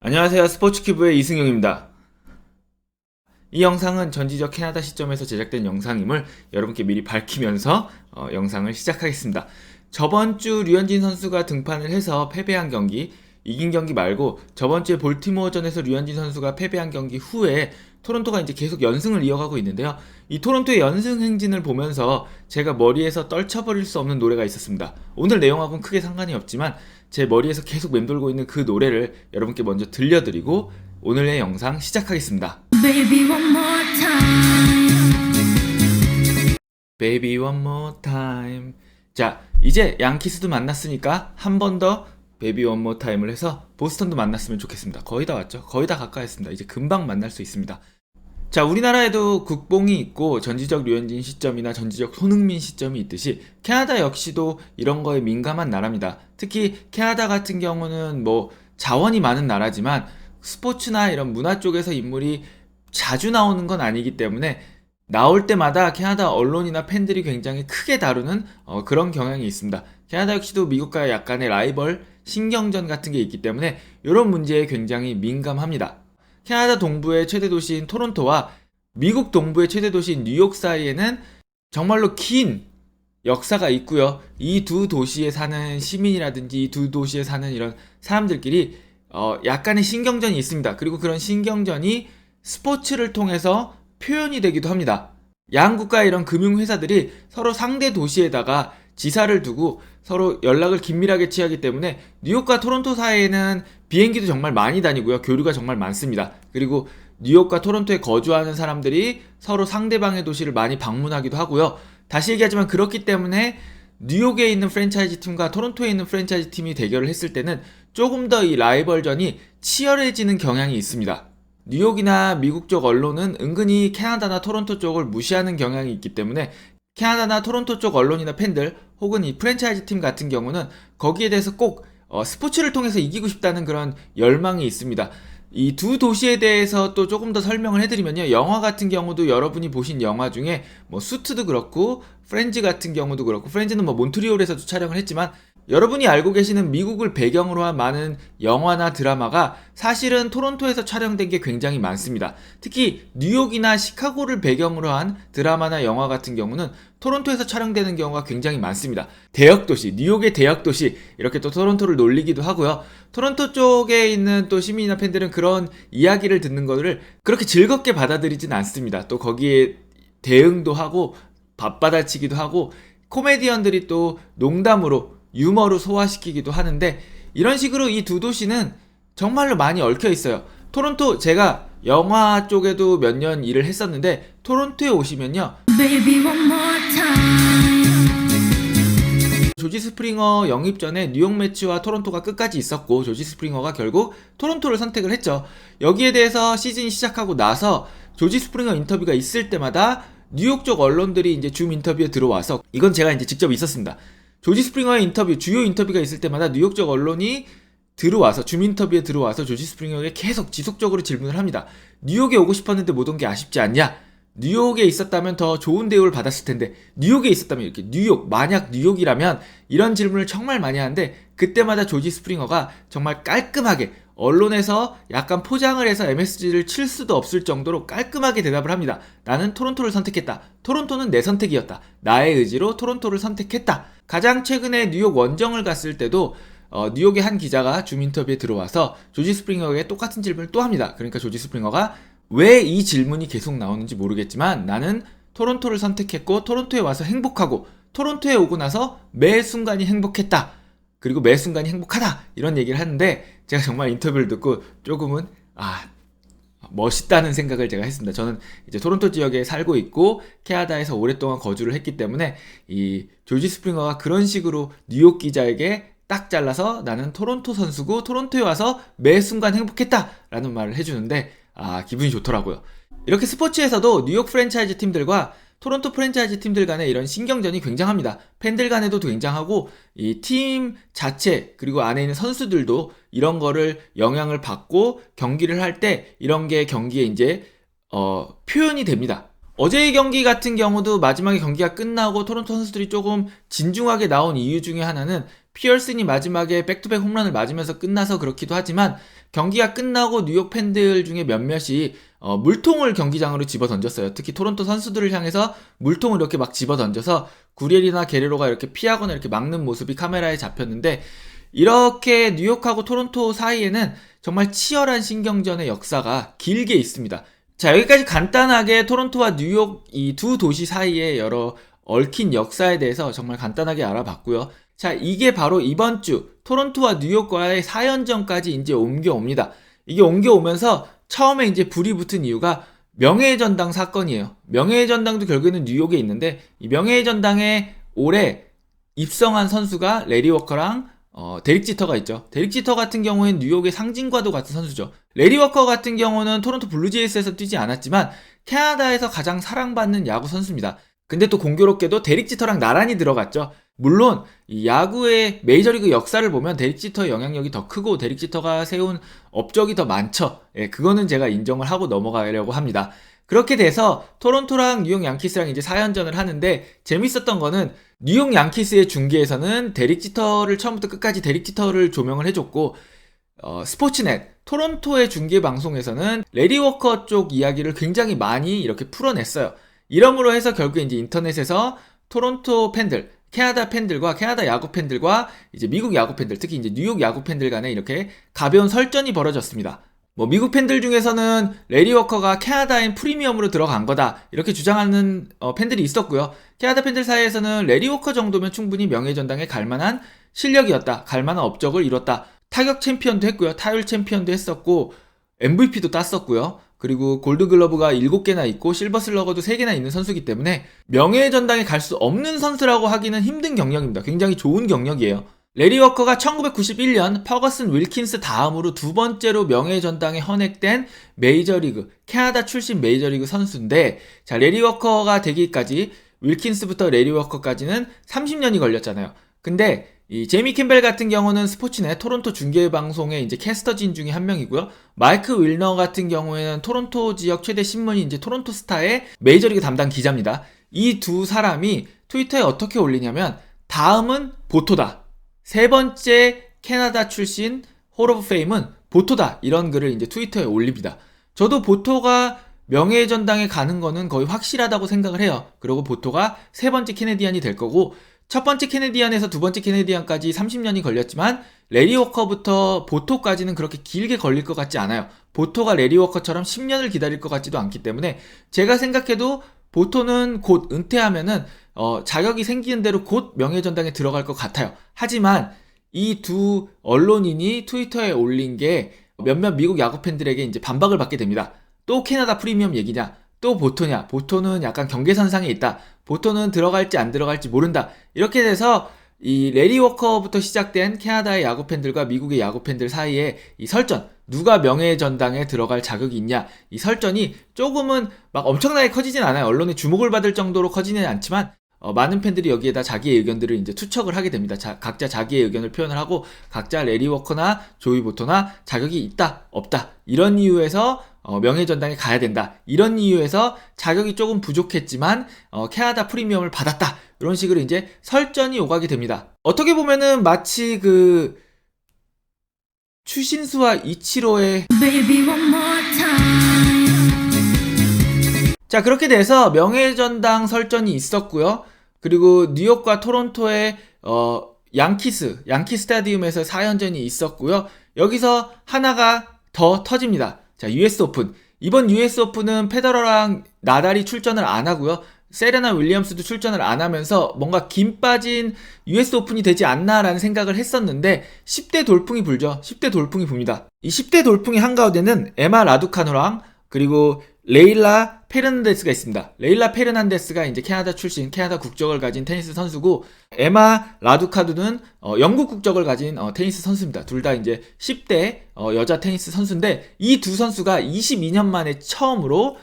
안녕하세요. 스포츠큐브의 이승용입니다. 이 영상은 전지적 캐나다 시점에서 제작된 영상임을 여러분께 미리 밝히면서 영상을 시작하겠습니다. 저번 주 류현진 선수가 등판을 해서 패배한 경기, 이긴 경기 말고 저번 주에 볼티모어전에서 류현진 선수가 패배한 경기 후에 토론토가 이제 계속 연승을 이어가고 있는데요. 이 토론토의 연승 행진을 보면서 제가 머리에서 떨쳐버릴 수 없는 노래가 있었습니다. 오늘 내용하고는 크게 상관이 없지만 제 머리에서 계속 맴돌고 있는 그 노래를 여러분께 먼저 들려드리고 오늘의 영상 시작하겠습니다. Baby one more time. Baby one more time. 자, 이제 양키스도 만났으니까 한 번 더 베이비 원 모어 타임을 해서 보스턴도 만났으면 좋겠습니다. 거의 다 왔죠? 거의 다 가까이 했습니다. 이제 금방 만날 수 있습니다. 자, 우리나라에도 국뽕이 있고 전지적 류현진 시점이나 전지적 손흥민 시점이 있듯이 캐나다 역시도 이런 거에 민감한 나라입니다. 특히 캐나다 같은 경우는 뭐 자원이 많은 나라지만 스포츠나 이런 문화 쪽에서 인물이 자주 나오는 건 아니기 때문에 나올 때마다 캐나다 언론이나 팬들이 굉장히 크게 다루는 그런 경향이 있습니다. 캐나다 역시도 미국과 약간의 라이벌 신경전 같은 게 있기 때문에 이런 문제에 굉장히 민감합니다. 캐나다 동부의 최대 도시인 토론토와 미국 동부의 최대 도시인 뉴욕 사이에는 정말로 긴 역사가 있고요. 이 두 도시에 사는 시민이라든지 이 두 도시에 사는 이런 사람들끼리 약간의 신경전이 있습니다. 그리고 그런 신경전이 스포츠를 통해서 표현이 되기도 합니다. 양 국가의 이런 금융회사들이 서로 상대 도시에다가 지사를 두고 서로 연락을 긴밀하게 취하기 때문에 뉴욕과 토론토 사이에는 비행기도 정말 많이 다니고요. 교류가 정말 많습니다. 그리고 뉴욕과 토론토에 거주하는 사람들이 서로 상대방의 도시를 많이 방문하기도 하고요. 다시 얘기하지만 그렇기 때문에 뉴욕에 있는 프랜차이즈 팀과 토론토에 있는 프랜차이즈 팀이 대결을 했을 때는 조금 더 이 라이벌전이 치열해지는 경향이 있습니다. 뉴욕이나 미국 쪽 언론은 은근히 캐나다나 토론토 쪽을 무시하는 경향이 있기 때문에 캐나다나 토론토 쪽 언론이나 팬들 혹은 이 프랜차이즈 팀 같은 경우는 거기에 대해서 꼭 스포츠를 통해서 이기고 싶다는 그런 열망이 있습니다. 이 두 도시에 대해서 또 조금 더 설명을 해드리면요. 영화 같은 경우도 여러분이 보신 영화 중에 뭐 수트도 그렇고 프렌즈 같은 경우도 그렇고 프렌즈는 뭐 몬트리올에서도 촬영을 했지만 여러분이 알고 계시는 미국을 배경으로 한 많은 영화나 드라마가 사실은 토론토에서 촬영된 게 굉장히 많습니다. 특히 뉴욕이나 시카고를 배경으로 한 드라마나 영화 같은 경우는 토론토에서 촬영되는 경우가 굉장히 많습니다. 대역도시, 뉴욕의 대역도시 이렇게 또 토론토를 놀리기도 하고요. 토론토 쪽에 있는 또 시민이나 팬들은 그런 이야기를 듣는 거를 그렇게 즐겁게 받아들이진 않습니다. 또 거기에 대응도 하고 밥받아치기도 하고 코미디언들이 또 농담으로 유머로 소화시키기도 하는데 이런 식으로 이 두 도시는 정말로 많이 얽혀 있어요. 토론토 제가 영화 쪽에도 몇 년 일을 했었는데 토론토에 오시면요. 조지 스프링어 영입 전에 뉴욕 매치와 토론토가 끝까지 있었고 조지 스프링어가 결국 토론토를 선택을 했죠. 여기에 대해서 시즌이 시작하고 나서 조지 스프링어 인터뷰가 있을 때마다 뉴욕 쪽 언론들이 이제 줌 인터뷰에 들어와서 이건 제가 이제 직접 있었습니다. 조지 스프링어의 인터뷰, 주요 인터뷰가 있을 때마다 뉴욕 쪽 언론이 들어와서 줌 인터뷰에 들어와서 조지 스프링어에게 계속 지속적으로 질문을 합니다. 뉴욕에 오고 싶었는데 못 온 게 아쉽지 않냐? 뉴욕에 있었다면 더 좋은 대우를 받았을 텐데 뉴욕에 있었다면 이렇게 만약 뉴욕이라면 이런 질문을 정말 많이 하는데 그때마다 조지 스프링어가 정말 깔끔하게 언론에서 약간 포장을 해서 MSG를 칠 수도 없을 정도로 깔끔하게 대답을 합니다. 나는 토론토를 선택했다. 토론토는 내 선택이었다. 나의 의지로 토론토를 선택했다. 가장 최근에 뉴욕 원정을 갔을 때도 뉴욕의 한 기자가 줌 인터뷰에 들어와서 조지 스프링어에게 똑같은 질문을 또 합니다. 그러니까 조지 스프링어가 왜 이 질문이 계속 나오는지 모르겠지만 나는 토론토를 선택했고 토론토에 와서 행복하고 토론토에 오고 나서 매 순간이 행복했다. 그리고 매 순간이 행복하다. 이런 얘기를 하는데 제가 정말 인터뷰를 듣고 조금은 멋있다는 생각을 제가 했습니다. 저는 이제 토론토 지역에 살고 있고 캐나다에서 오랫동안 거주를 했기 때문에 이 조지 스프링어가 그런 식으로 뉴욕 기자에게 딱 잘라서 나는 토론토 선수고 토론토에 와서 매 순간 행복했다 라는 말을 해주는데 기분이 좋더라고요. 이렇게 스포츠에서도 뉴욕 프랜차이즈 팀들과 토론토 프랜차이즈 팀들 간의 이런 신경전이 굉장합니다. 팬들 간에도 굉장하고 이 팀 자체 그리고 안에 있는 선수들도 이런 거를 영향을 받고 경기를 할 때 이런 게 경기에 이제 표현이 됩니다. 어제의 경기 같은 경우도 마지막에 경기가 끝나고 토론토 선수들이 조금 진중하게 나온 이유 중에 하나는 피어슨이 마지막에 백투백 홈런을 맞으면서 끝나서 그렇기도 하지만 경기가 끝나고 뉴욕 팬들 중에 몇몇이 물통을 경기장으로 집어 던졌어요. 특히 토론토 선수들을 향해서 물통을 이렇게 막 집어 던져서 구리엘이나 게레로가 이렇게 피하거나 이렇게 막는 모습이 카메라에 잡혔는데, 이렇게 뉴욕하고 토론토 사이에는 정말 치열한 신경전의 역사가 길게 있습니다. 자, 여기까지 간단하게 토론토와 뉴욕 이 두 도시 사이의 여러 얽힌 역사에 대해서 정말 간단하게 알아봤고요. 자, 이게 바로 이번 주 토론토와 뉴욕과의 4연전까지 이제 옮겨옵니다. 이게 옮겨오면서 처음에 이제 불이 붙은 이유가 명예의 전당 사건이에요. 명예의 전당도 결국에는 뉴욕에 있는데, 이 명예의 전당에 올해 입성한 선수가 레리 워커랑 데릭 지터가 있죠. 데릭 지터 같은 경우에는 뉴욕의 상징과도 같은 선수죠. 레리 워커 같은 경우는 토론토 블루제이스에서 뛰지 않았지만 캐나다에서 가장 사랑받는 야구 선수입니다. 근데 또 공교롭게도 데릭 지터랑 나란히 들어갔죠. 물론 이 야구의 메이저리그 역사를 보면 데릭 지터의 영향력이 더 크고 데릭 지터가 세운 업적이 더 많죠. 예, 그거는 제가 인정을 하고 넘어가려고 합니다. 그렇게 돼서 토론토랑 뉴욕 양키스랑 이제 4연전을 하는데, 재밌었던 거는 뉴욕 양키스의 중계에서는 데릭 지터를 처음부터 끝까지 데릭 지터를 조명을 해줬고, 스포츠넷 토론토의 중계 방송에서는 레리 워커 쪽 이야기를 굉장히 많이 이렇게 풀어냈어요. 이러므로 해서 결국에 이제 인터넷에서 토론토 팬들, 캐나다 팬들과 캐나다 야구 팬들과 이제 미국 야구 팬들, 특히 이제 뉴욕 야구 팬들 간에 이렇게 가벼운 설전이 벌어졌습니다. 미국 팬들 중에서는 레리 워커가 캐나다인 프리미엄으로 들어간 거다, 이렇게 주장하는 팬들이 있었고요. 캐나다 팬들 사이에서는 레리 워커 정도면 충분히 명예전당에 갈만한 실력이었다, 갈만한 업적을 이뤘다. 타격 챔피언도 했고요. 타율 챔피언도 했었고 MVP도 땄었고요. 그리고 골드글러브가 7개나 있고 실버슬러거도 3개나 있는 선수이기 때문에 명예의 전당에 갈 수 없는 선수라고 하기는 힘든 경력입니다. 굉장히 좋은 경력이에요. 레리 워커가 1991년 퍼거슨 윌킨스 다음으로 두 번째로 명예의 전당에 헌액된 메이저리그, 캐나다 출신 메이저리그 선수인데, 자, 레리 워커가 되기까지, 윌킨스부터 레리 워커까지는 30년이 걸렸잖아요. 근데 이 제이미 캠벨 같은 경우는 스포츠넷 토론토 중계방송의 이제 캐스터진 중에 한 명이고요. 마이크 윌너 같은 경우에는 토론토 지역 최대 신문인 이제 토론토 스타의 메이저리그 담당 기자입니다. 이 두 사람이 트위터에 어떻게 올리냐면, 다음은 보토다, 세 번째 캐나다 출신 홀 오브 페임은 보토다, 이런 글을 이제 트위터에 올립니다. 저도 보토가 명예의 전당에 가는 거는 거의 확실하다고 생각을 해요. 그리고 보토가 세 번째 캐네디안이 될 거고, 첫 번째 캐네디안에서 두 번째 캐네디안까지 30년이 걸렸지만 레리 워커부터 보토까지는 그렇게 길게 걸릴 것 같지 않아요. 보토가 레리 워커처럼 10년을 기다릴 것 같지도 않기 때문에, 제가 생각해도 보토는 곧 은퇴하면은 자격이 생기는 대로 곧 명예전당에 들어갈 것 같아요. 하지만 이 두 언론인이 트위터에 올린 게 몇몇 미국 야구 팬들에게 이제 반박을 받게 됩니다. 또 캐나다 프리미엄 얘기냐? 또 보토냐? 보토는 약간 경계선상에 있다. 보토는 들어갈지 안 들어갈지 모른다. 이렇게 돼서 이 레리 워커부터 시작된 캐나다의 야구 팬들과 미국의 야구 팬들 사이에 이 설전, 누가 명예의 전당에 들어갈 자격이 있냐, 이 설전이 조금은 막 엄청나게 커지진 않아요. 언론의 주목을 받을 정도로 커지는 않지만 많은 팬들이 여기에다 자기의 의견들을 이제 투척을 하게 됩니다. 각자 자기의 의견을 표현을 하고, 각자 레리 워커나 조이 보토나 자격이 있다, 없다, 이런 이유에서 명예전당에 가야 된다, 이런 이유에서 자격이 조금 부족했지만 캐나다 프리미엄을 받았다, 이런 식으로 이제 설전이 오가게 됩니다. 어떻게 보면은 마치 그 추신수와 이치로의 자, 그렇게 돼서 명예전당 설전이 있었고요. 그리고 뉴욕과 토론토의 양키 스타디움에서 4연전이 있었고요. 여기서 하나가 더 터집니다. 자, US 오픈. 이번 US 오픈은 페더러랑 나달이 출전을 안 하고요. 세레나 윌리엄스도 출전을 안 하면서 뭔가 김 빠진 US 오픈이 되지 않나라는 생각을 했었는데, 10대 돌풍이 불죠. 10대 돌풍이 붑니다. 이 10대 돌풍이 한가운데는 에마 라두카노랑 그리고 레일라 페르난데스가 있습니다. 레일라 페르난데스가 이제 캐나다 출신, 캐나다 국적을 가진 테니스 선수고, 에마 라두카누는 영국 국적을 가진 테니스 선수입니다. 둘 다 이제 10대 여자 테니스 선수인데, 이 두 선수가 22년 만에 처음으로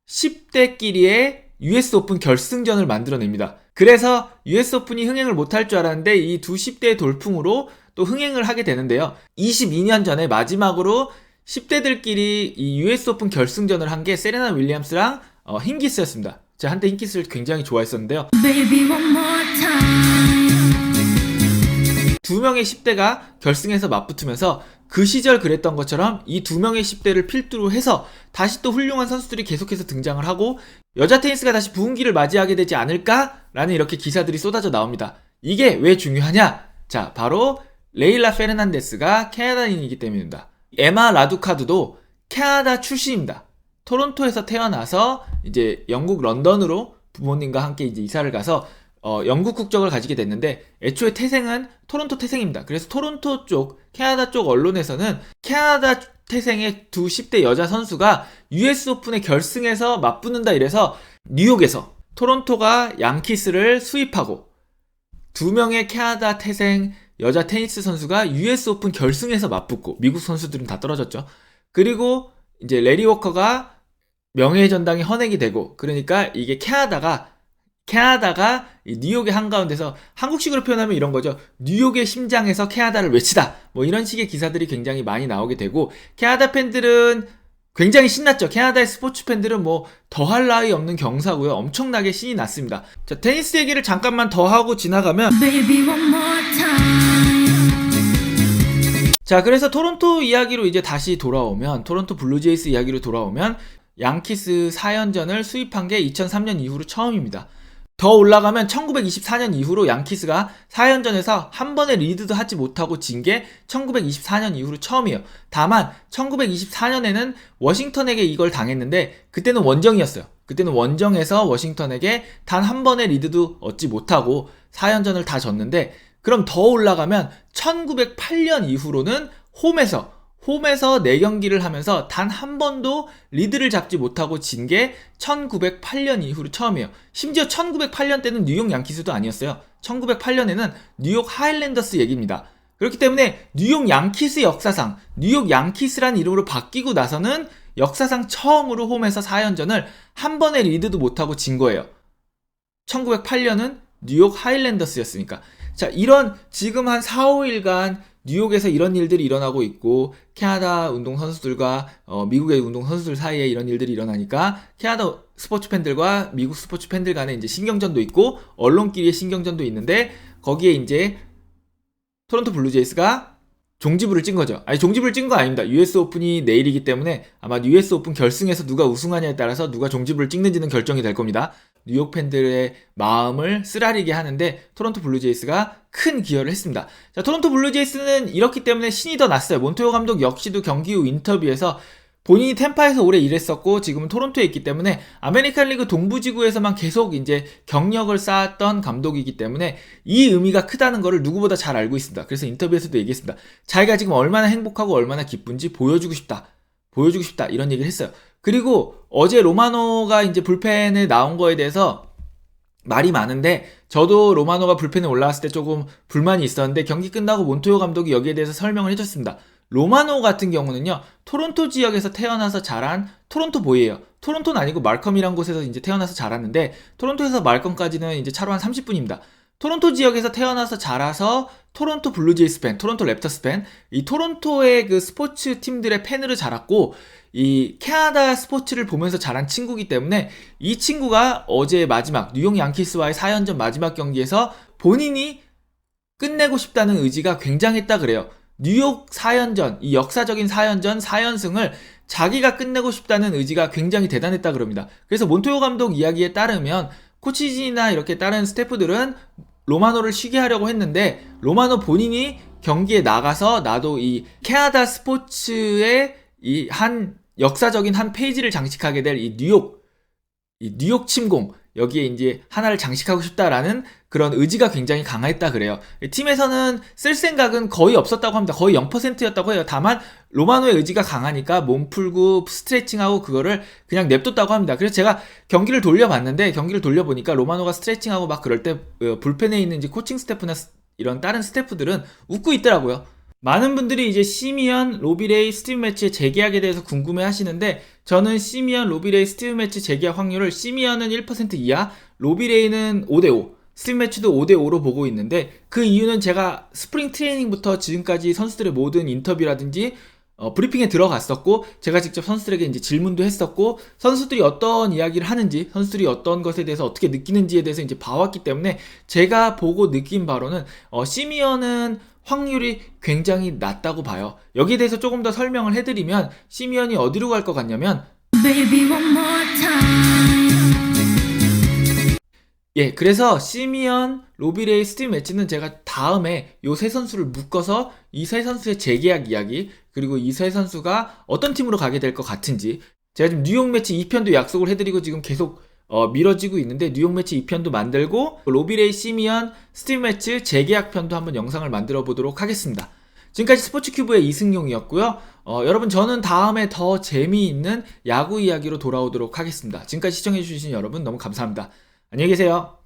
10대끼리의 US 오픈 결승전을 만들어냅니다. 그래서 US 오픈이 흥행을 못할 줄 알았는데 이 두 10대의 돌풍으로 또 흥행을 하게 되는데요. 22년 전에 마지막으로 10대들끼리 이 US 오픈 결승전을 한 게 세레나 윌리엄스랑 힌기스였습니다. 제가 한때 힌기스를 굉장히 좋아했었는데요. 두 명의 10대가 결승에서 맞붙으면서 그 시절 그랬던 것처럼 이 두 명의 10대를 필두로 해서 다시 또 훌륭한 선수들이 계속해서 등장을 하고 여자 테니스가 다시 부흥기를 맞이하게 되지 않을까라는 이렇게 기사들이 쏟아져 나옵니다. 이게 왜 중요하냐? 자, 바로 레일라 페르난데스가 캐나다인이기 때문입니다. 에마 라두카두도 캐나다 출신입니다. 토론토에서 태어나서 이제 영국 런던으로 부모님과 함께 이제 이사를 가서 영국 국적을 가지게 됐는데 애초에 태생은 토론토 태생입니다. 그래서 토론토 쪽, 캐나다 쪽 언론에서는 캐나다 태생의 두 10대 여자 선수가 US 오픈의 결승에서 맞붙는다 이래서 뉴욕에서 토론토가 양키스를 수입하고 두 명의 캐나다 태생 여자 테니스 선수가 US 오픈 결승에서 맞붙고 미국 선수들은 다 떨어졌죠. 그리고 이제 레리 워커가 명예의 전당에 헌액이 되고 그러니까 이게 캐나다가 이 뉴욕의 한가운데서 한국식으로 표현하면 이런 거죠. 뉴욕의 심장에서 캐나다를 외치다. 뭐 이런 식의 기사들이 굉장히 많이 나오게 되고 캐나다 팬들은 굉장히 신났죠. 캐나다의 스포츠 팬들은 뭐 더할 나위 없는 경사고요. 엄청나게 신이 났습니다. 자, 테니스 얘기를 잠깐만 더 하고 지나가면 자, 그래서 토론토 이야기로 이제 다시 돌아오면 토론토 블루제이스 이야기로 돌아오면 양키스 4연전을 수입한 게 2003년 이후로 처음입니다. 더 올라가면 1924년 이후로 양키스가 4연전에서 한 번의 리드도 하지 못하고 진 게 1924년 이후로 처음이에요. 다만 1924년에는 워싱턴에게 이걸 당했는데 그때는 원정이었어요. 그때는 원정에서 워싱턴에게 단 한 번의 리드도 얻지 못하고 4연전을 다 졌는데 그럼 더 올라가면 1908년 이후로는 홈에서 4경기를 하면서 단 한 번도 리드를 잡지 못하고 진 게 1908년 이후로 처음이에요. 심지어 1908년 때는 뉴욕 양키스도 아니었어요. 1908년에는 뉴욕 하일랜더스 얘기입니다. 그렇기 때문에 뉴욕 양키스 역사상 뉴욕 양키스란 이름으로 바뀌고 나서는 역사상 처음으로 홈에서 4연전을 한 번의 리드도 못하고 진 거예요. 1908년은 뉴욕 하일랜더스였으니까. 자, 이런 지금 한 4, 5일간 뉴욕에서 이런 일들이 일어나고 있고 캐나다 운동 선수들과 미국의 운동 선수들 사이에 이런 일들이 일어나니까 캐나다 스포츠 팬들과 미국 스포츠 팬들 간에 이제 신경전도 있고 언론끼리의 신경전도 있는데 거기에 이제 토론토 블루제이스가 종지부를 찐 거죠. 아니, 종지부를 찐 거 아닙니다. US 오픈이 내일이기 때문에 아마 US 오픈 결승에서 누가 우승하냐에 따라서 누가 종지부를 찍는지는 결정이 될 겁니다. 뉴욕 팬들의 마음을 쓰라리게 하는데 토론토 블루제이스가 큰 기여를 했습니다. 자, 토론토 블루제이스는 이렇기 때문에 신이 더 났어요. 몬토요 감독 역시도 경기 후 인터뷰에서 본인이 템파에서 오래 일했었고 지금은 토론토에 있기 때문에 아메리칸 리그 동부지구에서만 계속 이제 경력을 쌓았던 감독이기 때문에 이 의미가 크다는 거를 누구보다 잘 알고 있습니다. 그래서 인터뷰에서도 얘기했습니다. 자기가 지금 얼마나 행복하고 얼마나 기쁜지 보여주고 싶다 이런 얘기를 했어요. 그리고 어제 로마노가 이제 불펜에 나온 거에 대해서 말이 많은데 저도 로마노가 불펜에 올라왔을 때 조금 불만이 있었는데 경기 끝나고 몬토요 감독이 여기에 대해서 설명을 해줬습니다. 로마노 같은 경우는요, 토론토 지역에서 태어나서 자란 토론토 보이예요. 토론토는 아니고 말컴이란 곳에서 이제 태어나서 자랐는데 토론토에서 말컴까지는 이제 차로 한 30분입니다. 토론토 지역에서 태어나서 자라서 토론토 블루제이스 팬, 토론토 랩터스 팬, 이 토론토의 그 스포츠 팀들의 팬으로 자랐고 이 캐나다 스포츠를 보면서 자란 친구이기 때문에 이 친구가 어제 마지막 뉴욕 양키스와의 4연전 마지막 경기에서 본인이 끝내고 싶다는 의지가 굉장했다 그래요. 뉴욕 4연전, 이 역사적인 4연전 4연승을 자기가 끝내고 싶다는 의지가 굉장히 대단했다 그럽니다. 그래서 몬토요 감독 이야기에 따르면 코치진이나 이렇게 다른 스태프들은 로마노를 쉬게 하려고 했는데 로마노 본인이 경기에 나가서 나도 이 캐나다 스포츠의 이 한 역사적인 한 페이지를 장식하게 될 이 뉴욕 침공 여기에 이제 하나를 장식하고 싶다라는 그런 의지가 굉장히 강했다 그래요. 팀에서는 쓸 생각은 거의 없었다고 합니다. 거의 0%였다고 해요. 다만 로마노의 의지가 강하니까 몸 풀고 스트레칭하고 그거를 그냥 냅뒀다고 합니다. 그래서 제가 경기를 돌려보니까 로마노가 스트레칭하고 막 그럴 때 불펜에 있는 이제 코칭 스태프나 이런 다른 스태프들은 웃고 있더라고요. 많은 분들이 이제 시미언, 로비레이, 스티브 매치의 재계약에 대해서 궁금해 하시는데 저는 시미언, 로비레이, 스티브 매치 재계약 확률을 시미언은 1% 이하, 로비레이는 5대5, 스티브 매치도 5대5로 보고 있는데 그 이유는 제가 스프링 트레이닝부터 지금까지 선수들의 모든 인터뷰라든지 브리핑에 들어갔었고 제가 직접 선수들에게 이제 질문도 했었고 선수들이 어떤 이야기를 하는지 선수들이 어떤 것에 대해서 어떻게 느끼는지에 대해서 이제 봐왔기 때문에 제가 보고 느낀 바로는 시미언은 확률이 굉장히 낮다고 봐요. 여기에 대해서 조금 더 설명을 해드리면 시미언이 어디로 갈 것 같냐면 Baby, one more time. 예, 그래서 시미언, 로비레이, 스티브 매치는 제가 다음에 요 세 선수를 묶어서 이 세 선수의 재계약 이야기, 그리고 이 세 선수가 어떤 팀으로 가게 될 것 같은지, 제가 지금 뉴욕 매치 2편도 약속을 해드리고 지금 계속 미뤄지고 있는데 뉴욕 매치 2편도 만들고 로비레이, 시미언, 스티브 매치 재계약 편도 한번 영상을 만들어 보도록 하겠습니다. 지금까지 스포츠큐브의 이승용이었고요. 여러분 저는 다음에 더 재미있는 야구 이야기로 돌아오도록 하겠습니다. 지금까지 시청해주신 여러분 너무 감사합니다. 안녕히 계세요.